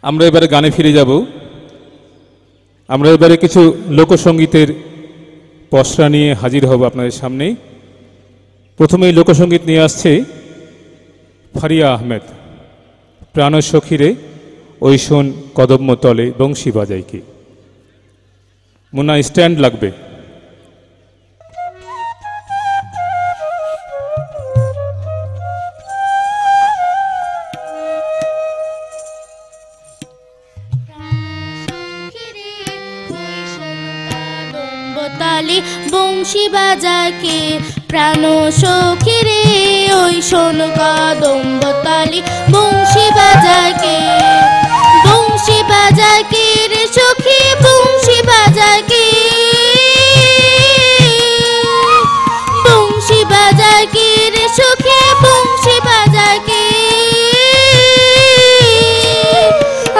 আমরা এবারে গানে ফিরে যাব। আমরা এবারে কিছু লোকসঙ্গীতের পসরা নিয়ে হাজির হব আপনাদের সামনে। প্রথমেই লোকসঙ্গীত নিয়ে আসছে ফারিয়া আহমেদ, প্রাণসখীরে ওই শোন কদম্ব তলে বংশী বাজাই কে। মুন্না স্ট্যান্ড লাগবে। বংশী বাজাকে প্রাণ সখী রে ওই শোন কদম্ব তালি বংশী বাজাকে, বংশী বাজাকে রে সখী বংশী বাজাকে, বংশী বাজাকে রে সখী বংশী বাজাকে।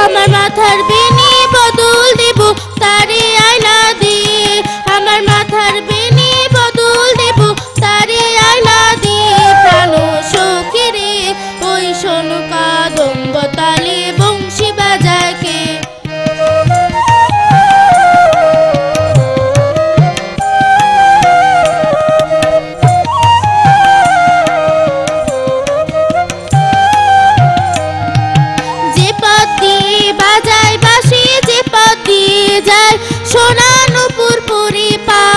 আমার মাথার বেনি বদল দেব তারে আয়না দিয়ে, আমার মাথার বেনি বদল দেব তারে আয়না দিয়ে। প্রাণ সখী রে ওই শোন কদম্ব তালে বংশী বাজাকে। যে পথ দিয়ে বাজায় বাঁশি, যে পথ দিয়ে যায় সোনা নূপুর পরি পায়,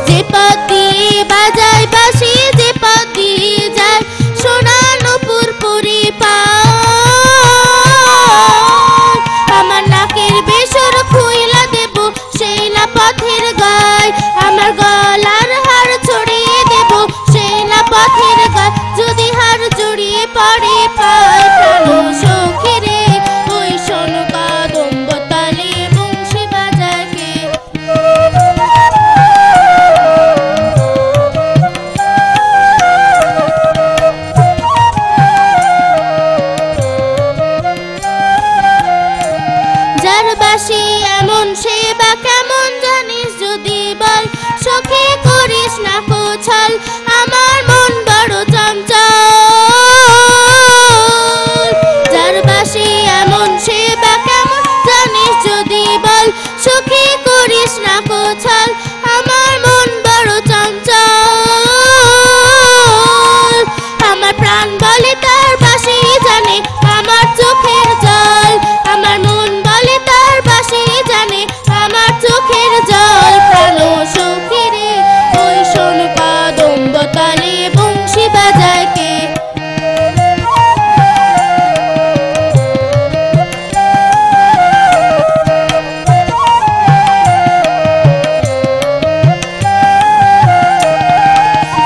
যে পথ দিয়ে বাজায় বাঁশি, যে পথ দিয়ে যায় সোনা নূপুর পরি পায়। আমার নাকের বেসর খুইলা দেব সেই না পথের গায়, আমার গলার হার ছড়িয়ে দেব সেই না পথের গায়। যদি হার জড়িয়ে পড়ে পায় প্রাণ সখী রে ওই শোন কদম্ব তালে বংশী বাজাকে। যার বাসি এমন সে বা কেমন জানিস যদি বল, সখী করিস না কোছল আমার মন বড় চঞ্চল। যার বাসি এমন সে বা কেমন জানিস যদি বল, সখী করিস না কোছল আমার মন বড় চঞ্চল। আমার প্রাণ বলে তার বাসি জানে আমার চোখের জল, আমার মন বলে তার বাসি জানে আমার চোখের জল। প্রাণ সখী রে ওই শোন কদম্ব তালে বংশী বাজাকে।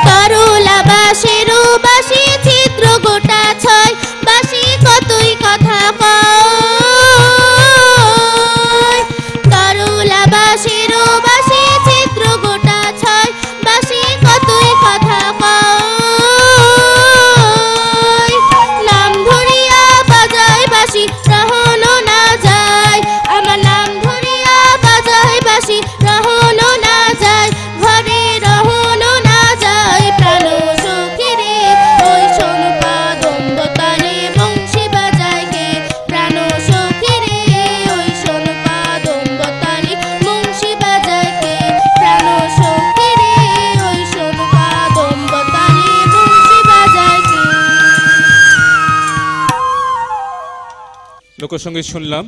তরলা বাঁশেরও বাঁশি ছিদ্র গোটা ছয়, বাঁশি কতই কথা কয়। তরলা বাঁশেরও বাঁশি ছিদ্র গোটা ছয়, বাঁশি কতই কথা কয়। নাম ধরিয়া বাজায় বাঁশি রহনো না যায়, আমার নাম ধরিয়া বাজায় বাঁশি রহনো না যায়, ঘরে রহনো না যায়। প্রাণ সখী রে ওই শোন কদম্ব তালে বংশী বাজাকে, প্রাণ সখী রে ওই শোন কদম্ব তালে বংশী বাজাকে, প্রাণ সখী রে ওই শোন কদম্ব তালে বংশী বাজাকে। লোকসঙ্গীত শুনলাম।